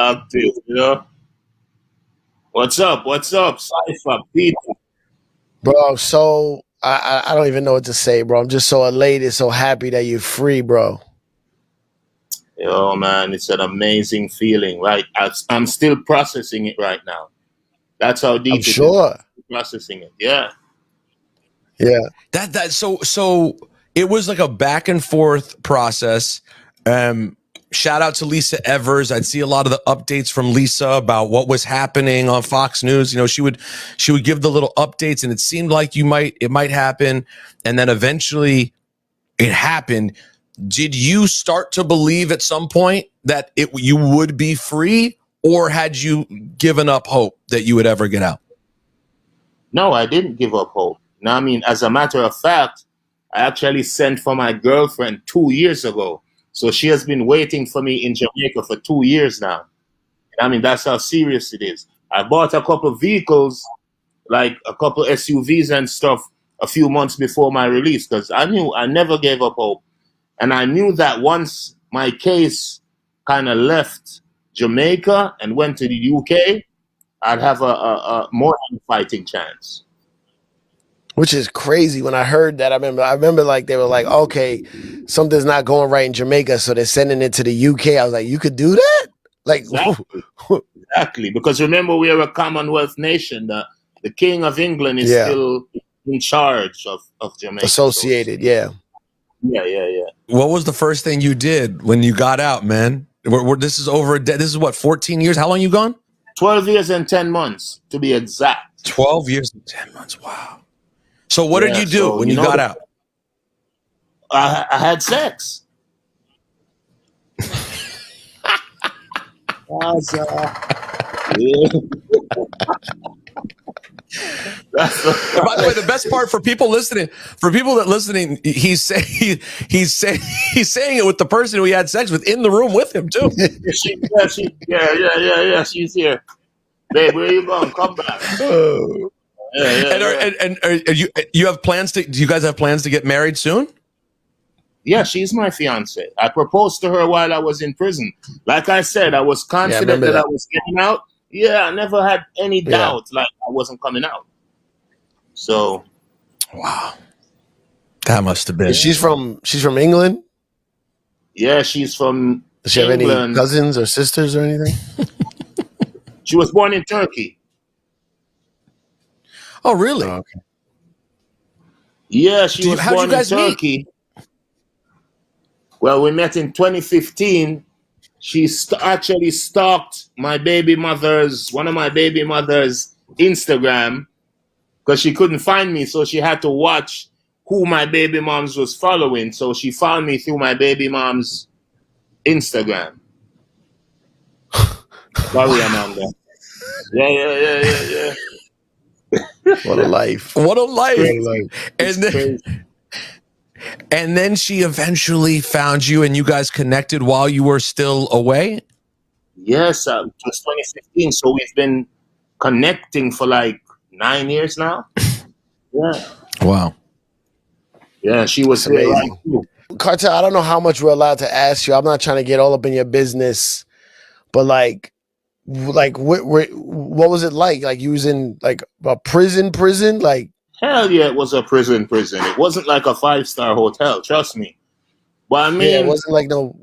active, you know. What's up? What's up? Cipha, Peter. Bro, so I don't even know what to say, bro. I'm just so elated, so happy that you're free, bro. Oh man, it's an amazing feeling. Right, I'm still processing it right now. That's how I'm deep it is. sure. Processing it. Yeah. Yeah. So it was like a back and forth process. Shout out to Lisa Evers. I'd see a lot of the updates from Lisa about what was happening on Fox News. You know, she would give the little updates, and it seemed like it might happen, and then eventually it happened. Did you start to believe at some point that you would be free, or had you given up hope that you would ever get out? No, I didn't give up hope. Now, I mean, as a matter of fact, I actually sent for my girlfriend 2 years ago. So she has been waiting for me in Jamaica for 2 years now. I mean, that's how serious it is. I bought a couple of vehicles, like a couple SUVs and stuff, a few months before my release, because I knew I never gave up hope. And I knew that once my case kind of left Jamaica and went to the UK, I'd have a more than fighting chance. Which is crazy. When I heard that, I remember like they were like, okay, something's not going right in Jamaica, so they're sending it to the UK. I was like, you could do that? Like, Exactly. Because remember, we are a Commonwealth nation. The King of England is still in charge of Jamaica. Associated, yeah. Yeah. What was the first thing you did when you got out, man? This is over this is what, 14 years? How long you gone? 12 years and 10 months, to be exact. 12 years and 10 months. Wow. So what did you do when you got out? I had sex. By the way, the best part for people listening, he's saying it with the person who he had sex with in the room with him too. Yeah. She's here. Babe, where you going? Come back. And you have plans to? Do you guys have plans to get married soon? Yeah, she's my fiance. I proposed to her while I was in prison. Like I said, I was confident that I was getting out. Yeah, I never had any doubt like I wasn't coming out. So, wow, that must have been. She's from England. Yeah, she's from. Does she have any cousins or sisters or anything? She was born in Turkey. Oh, really? Oh, okay. Yeah, she was born in Turkey. Meet? Well, we met in 2015. She actually stalked one of my baby mother's Instagram because she couldn't find me, so she had to watch who my baby moms was following. So she found me through my baby mom's Instagram. Sorry, Amanda. Yeah. What a life. What a life. Crazy. And then she eventually found you and you guys connected while you were still away? Yes, it was 2015. So we've been connecting for like 9 years now. Yeah. Wow. Yeah, she was amazing. Kartel, I don't know how much we're allowed to ask you. I'm not trying to get all up in your business, but like what was it like? Like you was in like a prison? Like, hell yeah, it was a prison. It wasn't like a 5-star hotel, trust me. But I mean, it wasn't like no.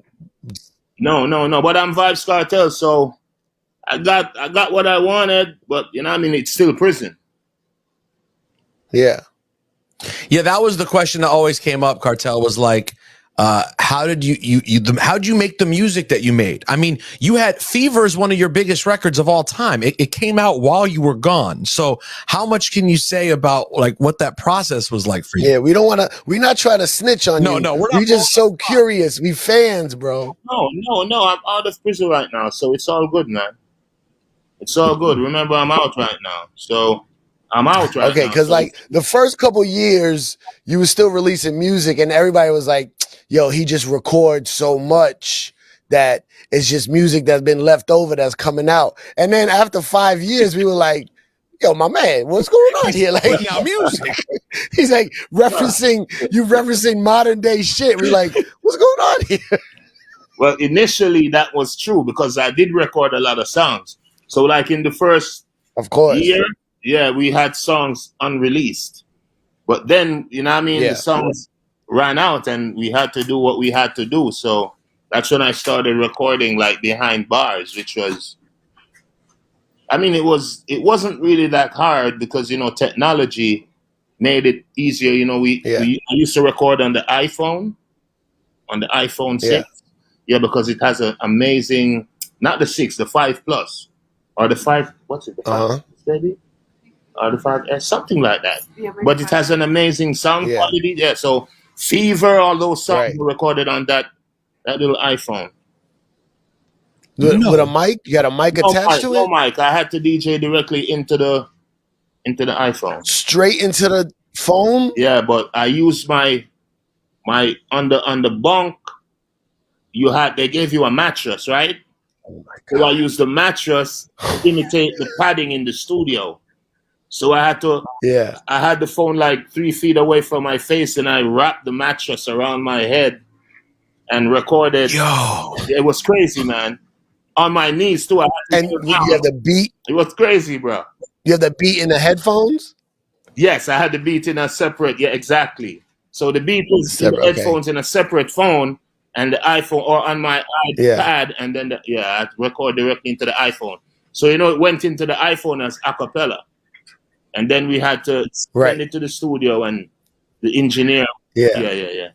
But I'm Vybz Kartel, so I got what I wanted. But you know, I mean, it's still prison. Yeah, that was the question that always came up. Kartel was like, how did how'd you make the music that you made? I mean, you had Fever is one of your biggest records of all time. It came out while you were gone. So how much can you say about like what that process was like for you? Yeah, we're not trying to snitch on you. No, we're not. We just so curious. We fans, bro. No. I'm out of prison right now, so it's all good, man. It's all good. Remember, I'm out right now, so I'm out right now. Okay, because like the first couple years, you were still releasing music, and everybody was like, yo, he just records so much that it's just music that's been left over that's coming out. And then after 5 years, we were like, yo, my man, what's going on here? Like now music. He's like referencing modern day shit. We're like, what's going on here? Well, initially that was true because I did record a lot of songs. So like in the first Of course. year, yeah, we had songs unreleased. But then, you know what I mean, the Yeah. songs ran out and we had to do what we had to do. So that's when I started recording like behind bars, which was, I mean, it wasn't really that hard because, you know, technology made it easier. You know, Yeah. I used to record on the iPhone 6. Yeah. Yeah, because it has an amazing, not the 6, the 5 Plus, or the 5. What's it? The 5, Uh-huh. maybe, or the 5S, something like that. But it has an amazing sound Yeah. quality. Yeah, so Fever, all those songs Right. were recorded on that little iPhone. With a mic? You got a mic attached to No it? mic. I had to DJ directly into the iPhone. Straight into the phone? Yeah, but I used my on the bunk. They gave you a mattress, right? Oh my So I God. used the mattress to imitate the padding in the studio. So I had the phone like 3 feet away from my face, and I wrapped the mattress around my head and recorded. Yo. It was crazy, man. On my knees too. I had to And get down. you have the beat? It was crazy, bro. You have the beat in the headphones? Yes, I had the beat in a separate. Yeah, exactly. So the beat was in the headphones in a separate phone, and the iPhone or on my iPad, and then I record directly into the iPhone. So you know, it went into the iPhone as a cappella, and then we had to send it to the studio, and the engineer. Yeah.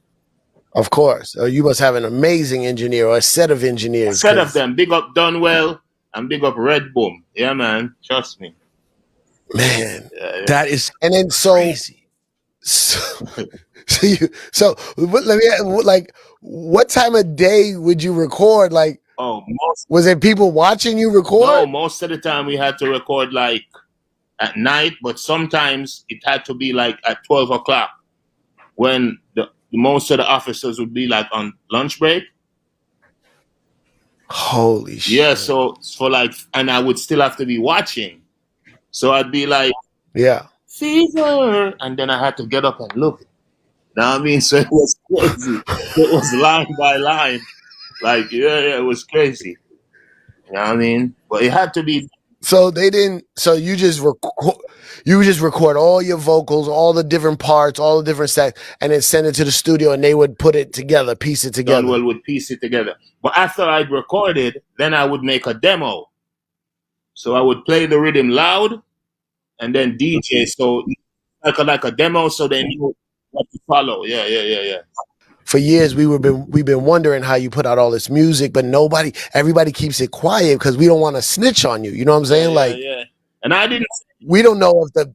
Of course. Oh, you must have an amazing engineer or a set of engineers. A set of them. Big up Dunwell and big up Red Boom. Yeah, man. Trust me. Man, that is and then crazy. So let me ask, like, what time of day would you record? Like, was it people watching you record? No, most of the time we had to record like at night, but sometimes it had to be like at 12 o'clock when most of the officers would be like on lunch break. Holy shit. Yeah, so for like, and I would still have to be watching. So I'd be like, Fever, and then I had to get up and look. You know what I mean? So it was crazy. It was line by line. Like, it was crazy. You know what I mean? But it had to be. So they didn't. So you just record all your vocals, all the different parts, all the different sets, and then send it to the studio, and they would put it together, piece it together. Dunwell would piece it together. But after I'd recorded, then I would make a demo. So I would play the rhythm loud, and then DJ. So like a demo, so they knew what to follow. Yeah. For years, we've been wondering how you put out all this music, but everybody keeps it quiet because we don't want to snitch on you. You know what I'm saying? Yeah. And I didn't. We don't know if the.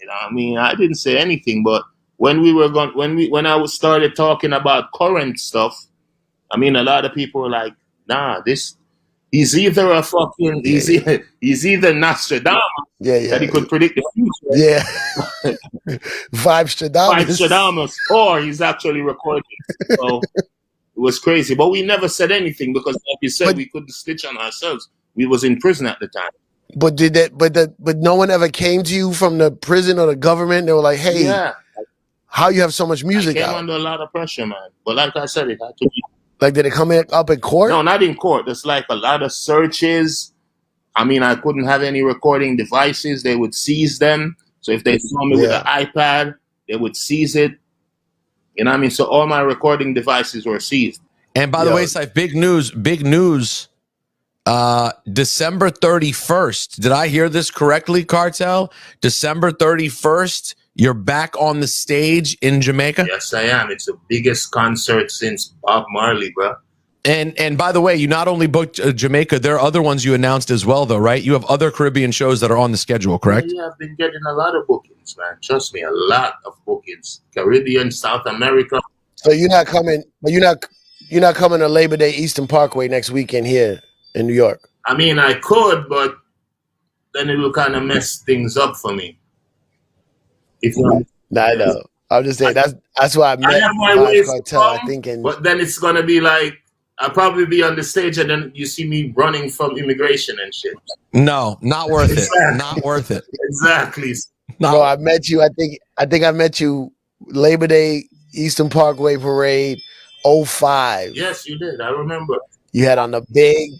You know, I mean, I didn't say anything, but when I started talking about current stuff, I mean, a lot of people were like, "Nah, he's either a fucking he's either Nostradamus that he could predict the future." Yeah. Vybz or he's actually recording. So it was crazy. But we never said anything because, like you said, we couldn't stitch on ourselves. We was in prison at the time. But but no one ever came to you from the prison or the government? They were like, "Hey, how you have so much music I came out?" under a lot of pressure, man. But like I said, it had to be. Like, did it come up in court? No, not in court. There's like a lot of searches. I mean, I couldn't have any recording devices. They would seize them. So if they saw me with an iPad, they would seize it. You know what I mean? So all my recording devices were seized. And by the way, Cipha, big news. December 31st. Did I hear this correctly, Kartel? December 31st, you're back on the stage in Jamaica? Yes, I am. It's the biggest concert since Bob Marley, bro. And by the way, you not only booked Jamaica, there are other ones you announced as well, though, right? You have other Caribbean shows that are on the schedule, correct? Yeah, I've been getting a lot of bookings, man. Trust me, a lot of bookings. Caribbean, South America. So you're not coming, but you're not coming to Labor Day Eastern Parkway next weekend here in New York. I mean, I could, but then it will kind of mess things up for me. If I know. I'm just saying that's why I met Vybz Kartel. I think, but then it's gonna be like I'll probably be on the stage, and then you see me running from immigration and shit. No, not worth it. Not worth it. Exactly. No, I met you. I think I met you Labor Day Eastern Parkway Parade '05. Yes, you did. I remember. You had on the big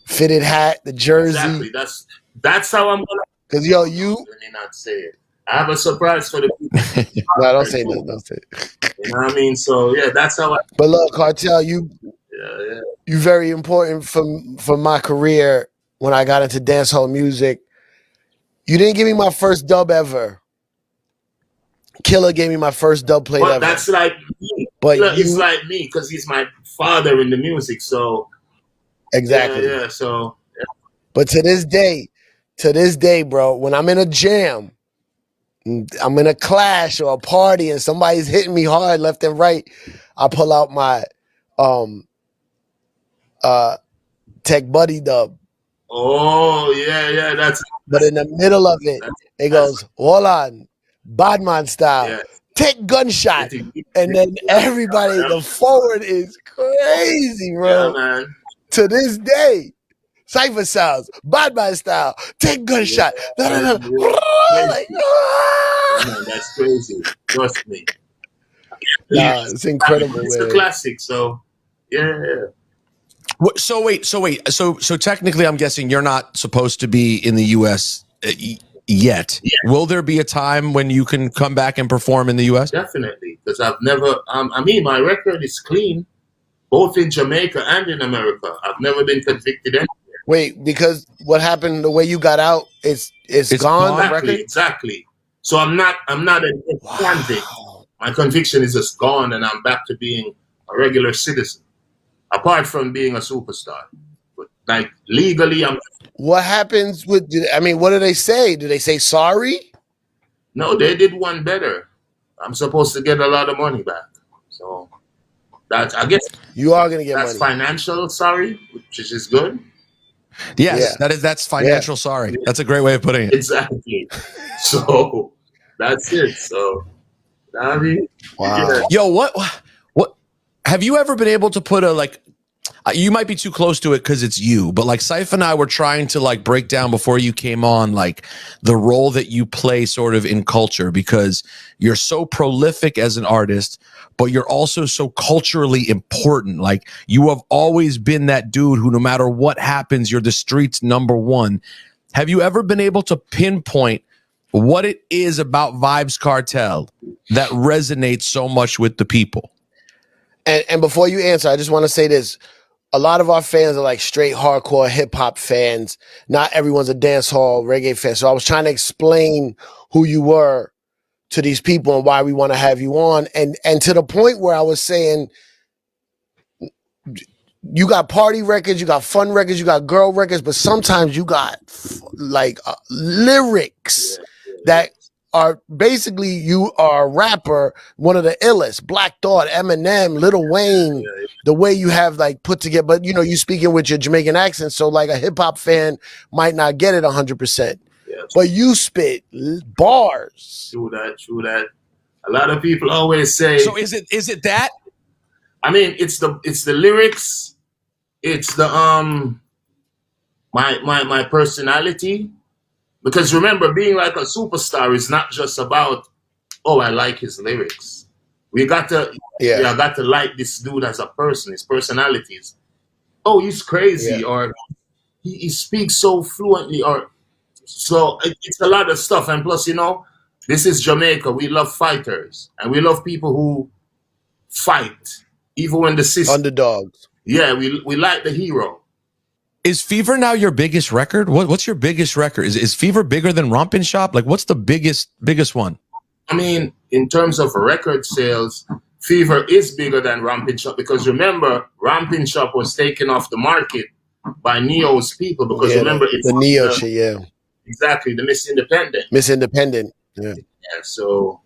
fitted hat, the Exactly. jersey. That's how I'm gonna. Cause yo, you Let me not say it. I have a surprise for the people. no, don't say nothing. Don't say it. You know what I mean? So yeah, that's how I. But look, Cartel, you Yeah, very important for my career when I got into dancehall music. You didn't give me my first dub ever. Killer gave me my first dub plate but ever. that's like me. But It's like me because he's my father in the music. So exactly. yeah. So But to this day, bro, when I'm in a jam, I'm in a clash or a party and somebody's hitting me hard left and right, I pull out my Tech Buddy dub. oh yeah. But in the middle of it, it goes, hold on, Badman style, yeah. take gunshot. And then everybody, the forward is crazy, Yeah, bro. man. To this day, Cipha sounds, Badman style, take gunshot. Yeah. Like, Man, that's crazy. Trust me. nah, it's incredible, It's man. a classic. So yeah. So wait. So technically, I'm guessing you're not supposed to be in the U.S. Yet. Yeah. Will there be a time when you can come back and perform in the U.S.? Definitely, because I've never. I mean, my record is clean, both in Jamaica and in America. I've never been convicted anywhere. Wait, because what happened, the way you got out, it's gone. The record? Exactly. So I'm not a convict. Wow. My conviction is just gone, and I'm back to being a regular citizen. Apart from being a superstar, but like legally, I'm. What happens with? I mean, what do they say? Do they say sorry? No, they did one better. I'm supposed to get a lot of money back. So that I guess You are gonna get that's money. financial. Sorry, which is good. Yes, Yeah. that's financial. Sorry, that's a great way of putting it. Exactly. So that's it. So I mean, Wow. yeah. Yo, what have you ever been able to put a like? You might be too close to it because it's you, but like Cipha and I were trying to like break down before you came on, like the role that you play sort of in culture, because you're so prolific as an artist, but you're also so culturally important. Like you have always been that dude who, no matter what happens, you're the street's #1. Have you ever been able to pinpoint what it is about Vybz Kartel that resonates so much with the people? And before you answer, I just want to say this. A lot of our fans are like straight hardcore hip hop fans. Not everyone's a dancehall reggae fan. So I was trying to explain who you were to these people and why we want to have you on. And to the point where I was saying, you got party records, you got fun records, you got girl records, but sometimes you got like lyrics that are basically, you are a rapper, one of the illest, Black Thought, Eminem, Lil Wayne, the way you have like put together, but you know, you speaking with your Jamaican accent. So like a hip hop fan might not get it 100%, but you spit bars. True that. A lot of people always say. So is it that? I mean, it's the lyrics, it's the my personality. Because remember, being like a superstar is not just about, oh, I like his lyrics. We got to like this dude as a person, his personalities. Oh, he's crazy, or he speaks so fluently, or so it's a lot of stuff. And plus, you know, this is Jamaica. We love fighters, and we love people who fight, even when the system underdogs. Yeah, we like the hero. Is Fever now your biggest record? What's your biggest record? Is Fever bigger than Rompin' Shop? Like, what's the biggest one? I mean, in terms of record sales, Fever is bigger than Rompin' Shop, because remember, Rompin' Shop was taken off the market by Neo's people, because remember, it's the Neo shit, exactly, the Miss Independent. Yeah. So,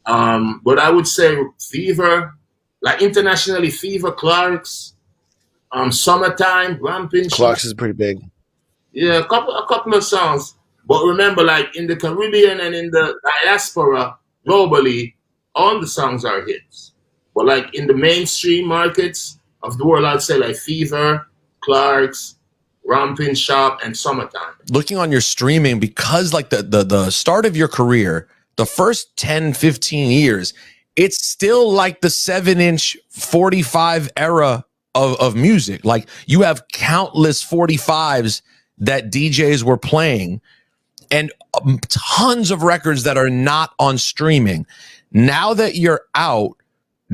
but I would say Fever, like internationally, Fever, Clark's. Summertime, Ramping. Clark's is pretty big. Yeah, a couple of songs. But remember, like in the Caribbean and in the diaspora globally, all the songs are hits. But like in the mainstream markets of the world, I'd say like Fever, Clark's, Ramping Shop, and Summertime. Looking on your streaming, because like the start of your career the first 10, 15 years, it's still like the 7-inch 45 era of music. Like you have countless 45s that DJs were playing and tons of records that are not on streaming. Now that you're out,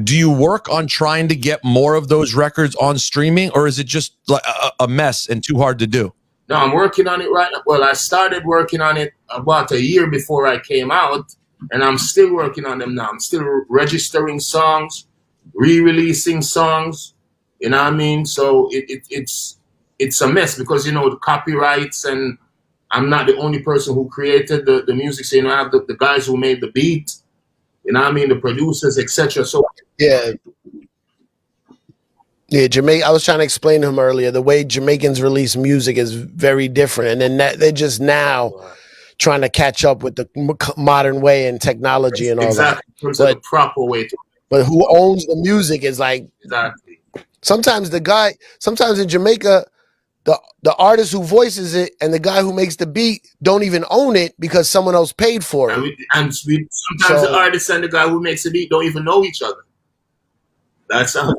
do you work on trying to get more of those records on streaming, or is it just like a mess and too hard to do? No, I'm working on it right now. Well, I started working on it about a year before I came out, and I'm still working on them now. I'm still registering songs, re-releasing songs. You know what I mean? So it's a mess because, you know, the copyrights, and I'm not the only person who created the music. So, you know, I have the guys who made the beat, you know what I mean, the producers, etc. So Yeah. Yeah, Jamaica. I was trying to explain to him earlier the way Jamaicans release music is very different, and then they're just now trying to catch up with the modern way and technology and all exactly. that. The proper way to. But who owns the music is like Exactly. sometimes in Jamaica, the artist who voices it and the guy who makes the beat don't even own it because someone else paid for it. And sometimes the artist and the guy who makes the beat don't even know each other. That's how.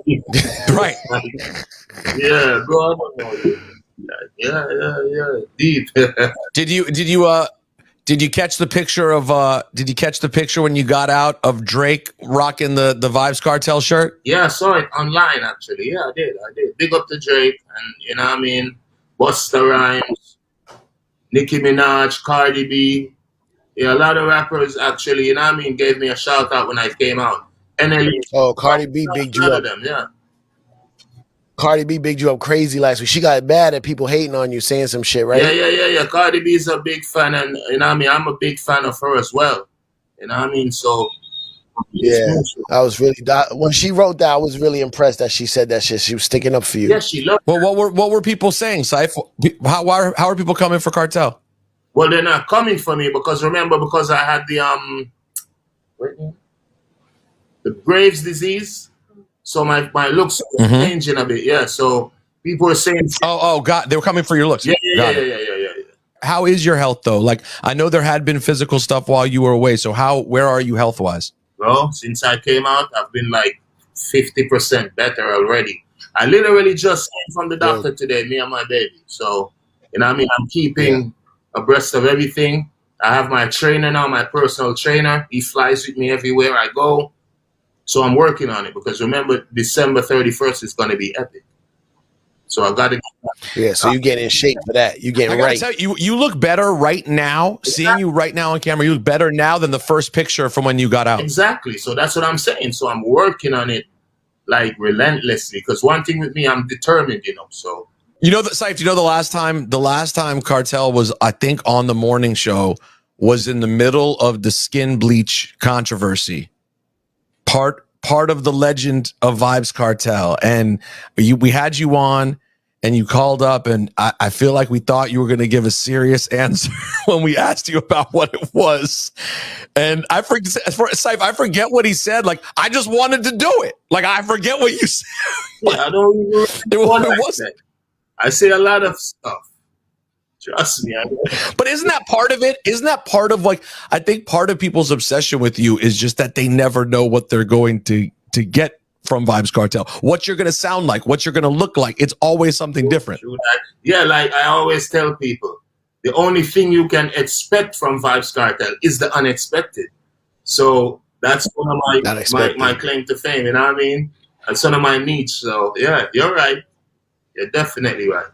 Right. Yeah, go on. Yeah. Deep. Did you catch the picture when you got out of Drake rocking the Vybz Kartel shirt? Yeah, I saw it online actually. Yeah, I did. Big up to Drake, and you know what I mean, Busta Rhymes, Nicki Minaj, Cardi B. Yeah, a lot of rappers actually, you know what I mean, gave me a shout out when I came out. Oh, Cardi B bigged you up. Them, yeah. Cardi B bigged you up crazy last week. She got mad at people hating on you, saying some shit, right? Yeah. Cardi B is a big fan, and you know what I mean, I'm a big fan of her as well. You know what I mean? So yeah, I was really when she wrote that, I was really impressed that she said that shit. She was sticking up for you. Yeah, she loved. Well, what were people saying, Cipha? How are people coming for Kartel? Well, they're not coming for me because I had the Graves' disease, so my looks are changing a bit. Yeah, so people are saying, "Oh, God, they were coming for your looks." Yeah. How is your health though? Like, I know there had been physical stuff while you were away. So where are you health wise? Well, since I came out, I've been like 50% better already. I literally just came from the doctor today, me and my baby. So, you know what I mean? I'm keeping abreast of everything. I have my trainer now, my personal trainer. He flies with me everywhere I go. So I'm working on it because remember, December 31st is going to be epic. So I got to. Yeah, so you get in shape for that. You getting right. Tell you look better right now. Exactly. Seeing you right now on camera, you look better now than the first picture from when you got out. Exactly. So that's what I'm saying. So I'm working on it like relentlessly because one thing with me, I'm determined, you know. So Siph, the last time Kartel was, I think, on the morning show was in the middle of the skin bleach controversy. Part of the legend of Vybz Kartel, and we had you on, and you called up, and I feel like we thought you were going to give a serious answer when we asked you about what it was, and I forget what he said. Like, I just wanted to do it. Like, I forget what you said. Yeah, I don't even. I say a lot of stuff. Trust me. But isn't that part of it? Isn't that part of, like, I think part of people's obsession with you is just that they never know what they're going to get from Vybz Kartel, what you're going to sound like, what you're going to look like. It's always something different. Yeah, like I always tell people, the only thing you can expect from Vybz Kartel is the unexpected. So that's one of my claim to fame, you know what I mean? That's one of my needs. So yeah, you're right. You're definitely right.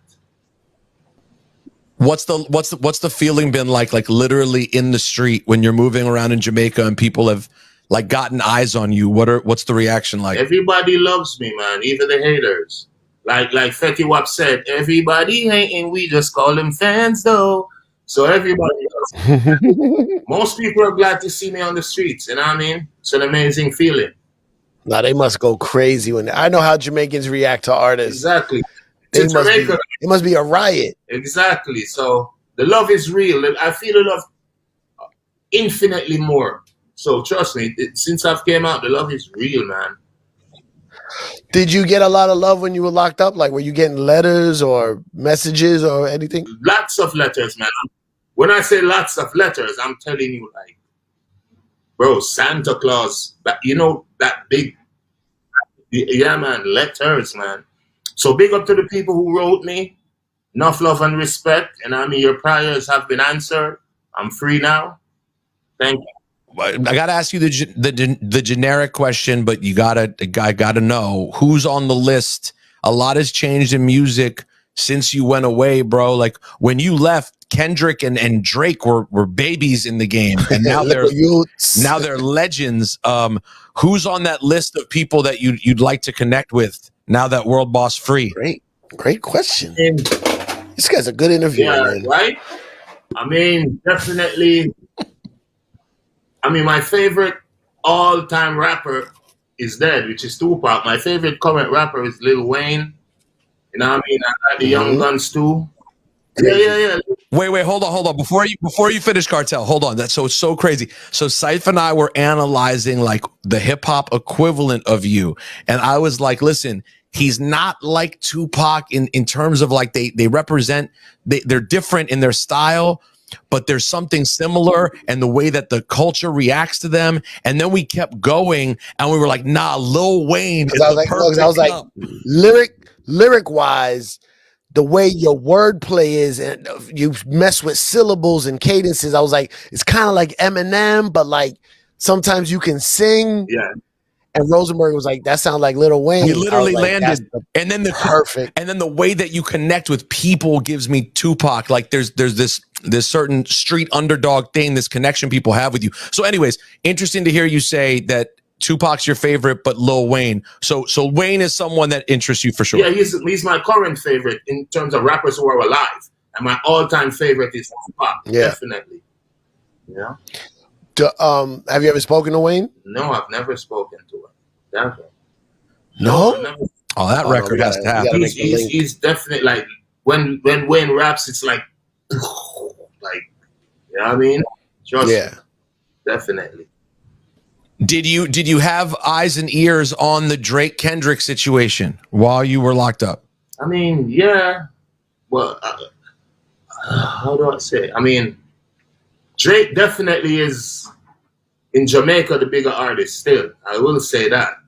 What's the feeling been like literally in the street when you're moving around in Jamaica and people have like gotten eyes on you? What's the reaction like? Everybody loves me, man. Even the haters. Like Fetty Wap said, everybody hating, we just call them fans though. So everybody loves me. Most people are glad to see me on the streets, you know what I mean? It's an amazing feeling. Now they must go crazy when I know how Jamaicans react to artists. Exactly. It must be a riot. Exactly. So the love is real. I feel the love infinitely more. So trust me, since I've came out, the love is real, man. Did you get a lot of love when you were locked up? Like, were you getting letters or messages or anything? Lots of letters, man. When I say lots of letters, I'm telling you, like, bro, Santa Claus, but you know that big, yeah, man, letters, man. So big up to the people who wrote me. Enough love and respect, and I mean your prayers have been answered. I'm free now. Thank you. I gotta ask you the generic question, but I gotta know who's on the list. A lot has changed in music since you went away, bro. Like when you left, Kendrick and Drake were babies in the game, and now they're legends. Who's on that list of people that you'd like to connect with now that World Boss free? Great question. This guy's a good interviewer, Yeah, man. right? I mean, definitely. I mean, my favorite all-time rapper is dead, which is Tupac. My favorite current rapper is Lil Wayne. You know what I mean? I like the Young Guns too. Yeah. Wait, hold on. Before you finish, Cartel, hold on. That's it's so crazy. So Cipha and I were analyzing like the hip hop equivalent of you, and I was like, listen, he's not like Tupac in terms of like they represent, they're different in their style, but there's something similar and the way that the culture reacts to them. And then we kept going, and we were like, nah, Lil Wayne is the perfect. I was like, lyric wise, the way your wordplay is, and you mess with syllables and cadences. I was like, it's kind of like Eminem, but like sometimes you can sing. Yeah. And Rosenberg was like, that sounds like Lil Wayne. We literally like, landed, and then perfect. And then the way that you connect with people gives me Tupac. Like there's this certain street underdog thing, this connection people have with you. So, anyways, interesting to hear you say that Tupac's your favorite, but Lil Wayne. So Wayne is someone that interests you for sure. Yeah, he's my current favorite in terms of rappers who are alive, and my all-time favorite is Tupac. Yeah. Definitely. Yeah. Have you ever spoken to Wayne? No, I've never spoken to him. Never. No? Oh, that record has to happen. He's definitely like when Wayne raps, it's like you know what I mean? Definitely. Did you have eyes and ears on the Drake Kendrick situation while you were locked up? I mean, yeah. Well, how do I say? I mean, Drake definitely is in Jamaica the bigger artist still. I will say that.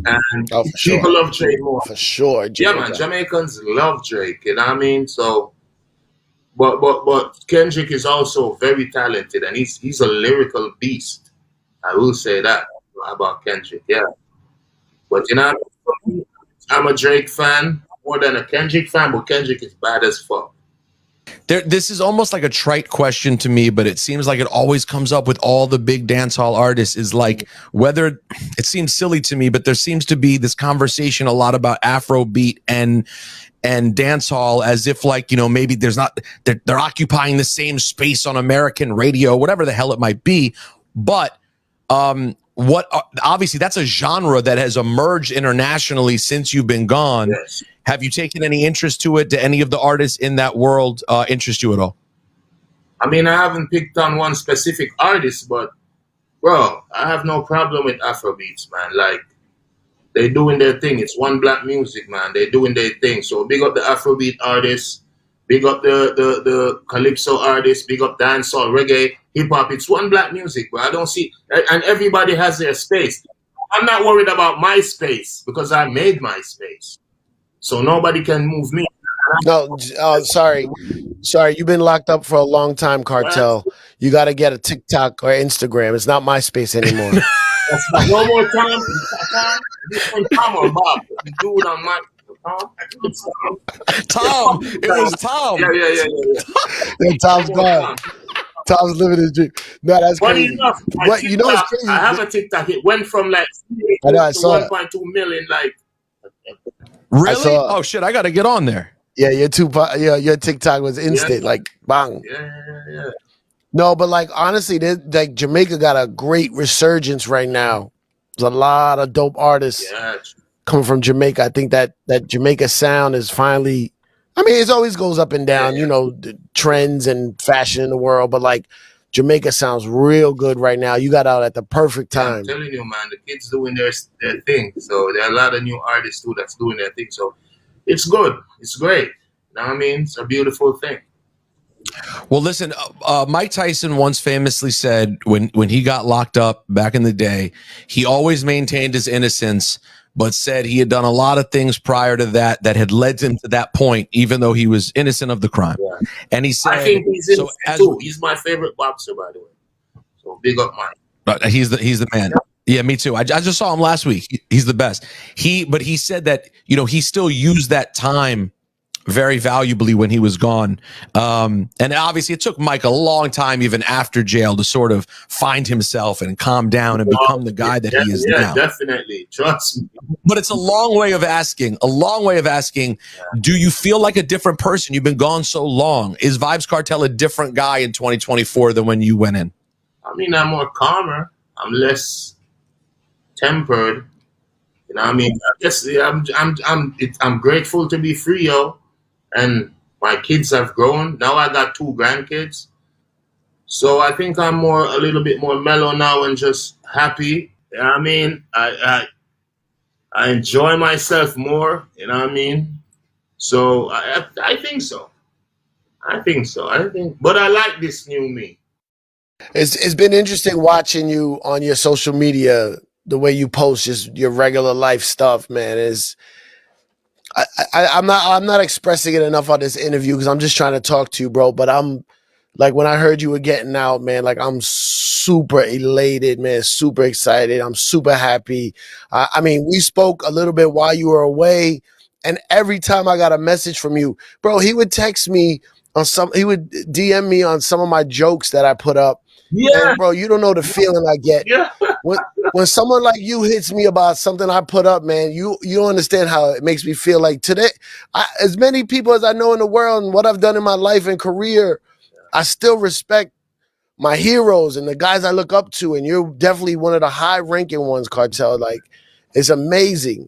And people love Drake more. For sure. Jamaica. Yeah, man. Jamaicans love Drake. You know what I mean? So, but Kendrick is also very talented, and he's a lyrical beast. I will say that about Kendrick. Yeah. But you know, I'm a Drake fan more than a Kendrick fan, but Kendrick is bad as fuck. This is almost like a trite question to me, but it seems like it always comes up with all the big dancehall artists is like whether it seems silly to me, but there seems to be this conversation a lot about Afrobeat and dancehall as if like, you know, maybe there's not, they're occupying the same space on American radio, whatever the hell it might be. But obviously that's a genre that has emerged internationally since you've been gone. Yes. Have you taken any interest to it? Do any of the artists in that world interest you at all? I mean, I haven't picked on one specific artist, but bro, I have no problem with Afrobeats, man. Like, they doing their thing. It's one black music, man. They doing their thing. So big up the Afrobeat artists, big up the Calypso artists, big up dancehall, reggae, hip hop. It's one black music, but I don't see, and everybody has their space. I'm not worried about my space because I made my space. So nobody can move me. No, sorry. You've been locked up for a long time, Cartel. You got to get a TikTok or Instagram. It's not MySpace anymore. That's not, one more time. Tom or Bob. Dude on my Tom. It was Tom. Yeah. Tom's gone. Tom's living his dream. No, that's crazy. Enough, what you know is crazy. I have a TikTok. It went from like I know, I saw 1.2 million. Like, really? Oh shit! I got to get on there. Yeah, your TikTok was instant, like bang. Yeah. No, but like honestly, like Jamaica got a great resurgence right now. There's a lot of dope artists coming from Jamaica. I think that Jamaica sound is finally. I mean, it always goes up and down, you know, the trends and fashion in the world, but like Jamaica sounds real good right now. You got out at the perfect time. I'm telling you, man, the kids doing their thing. So there are a lot of new artists too that's doing their thing. So it's good. It's great. You know what I mean? It's a beautiful thing. Well, listen, Mike Tyson once famously said when he got locked up back in the day, he always maintained his innocence, but said he had done a lot of things prior to that that had led him to that point, even though he was innocent of the crime. Yeah. And he said, I think he's so innocent too. He's my favorite boxer, by the way. So big up Mike. he's the man. Yeah, me too. I just saw him last week. He's the best. But he said that, you know, he still used that time very valuably when he was gone. And obviously it took Mike a long time, even after jail, to sort of find himself and calm down and become the guy that he is now. Definitely. Trust me. But it's a long way of asking, do you feel like a different person? You've been gone so long. Is Vybz Kartel a different guy in 2024 than when you went in? I mean, I'm more calmer. I'm less tempered. You know what I mean? I'm grateful to be free, yo. And my kids have grown. Now I got 2 grandkids. So I think I'm a little bit more mellow now and just happy. You know what I mean? I enjoy myself more. You know what I mean? So I think so. But I like this new me. It's been interesting watching you on your social media, the way you post just your regular life stuff, man. I'm not expressing it enough on this interview because I'm just trying to talk to you, bro. But I'm like, when I heard you were getting out, man, like I'm super elated, man, super excited. I'm super happy. I mean, we spoke a little bit while you were away, and every time I got a message from you, bro, he would text me he would DM me on some of my jokes that I put up. Yeah. And bro, you don't know the feeling I get. Yeah. When someone like you hits me about something I put up, man, you don't understand how it makes me feel. Like today, as many people as I know in the world and what I've done in my life and career, I still respect my heroes and the guys I look up to. And you're definitely one of the high-ranking ones, Kartel. Like, it's amazing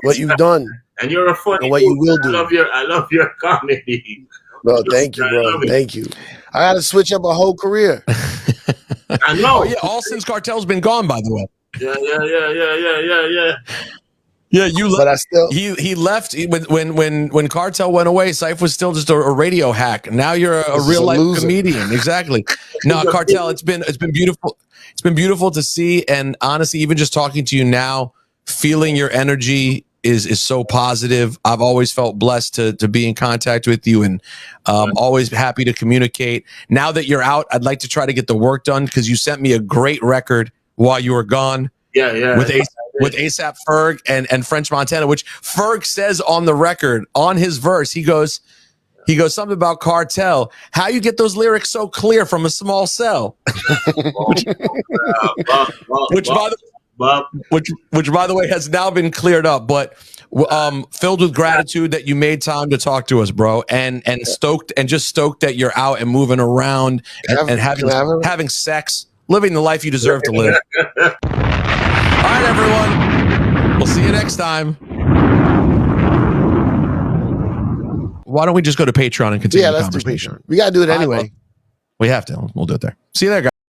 what you've done. And you're a funny and what you will do. I love your comedy. Bro, thank you, bro. Thank you. I got to switch up a whole career. I know. Oh, yeah, all since Kartel's been gone, by the way. Yeah. Yeah, you left. But I still he left when Kartel went away. Cipha was still just a radio hack. Now you're a real life comedian. Exactly. No, Kartel, it's been beautiful. It's been beautiful to see, and honestly, even just talking to you now, feeling your energy is so positive. I've always felt blessed to be in contact with you, and always happy to communicate. Now that you're out, I'd like to try to get the work done because you sent me a great record while you were gone. Yeah. With ASAP Ferg and French Montana, which Ferg says on the record, on his verse, he goes something about Kartel. How you get those lyrics so clear from a small cell? Which by the way has now been cleared up, but filled with gratitude that you made time to talk to us, bro, and stoked that you're out and moving around and having sex, living the life you deserve to live. All right, everyone. We'll see you next time. Why don't we just go to Patreon and continue? Yeah, let's do Patreon. We gotta do it anyway. We have to. We'll do it there. See you there, guys.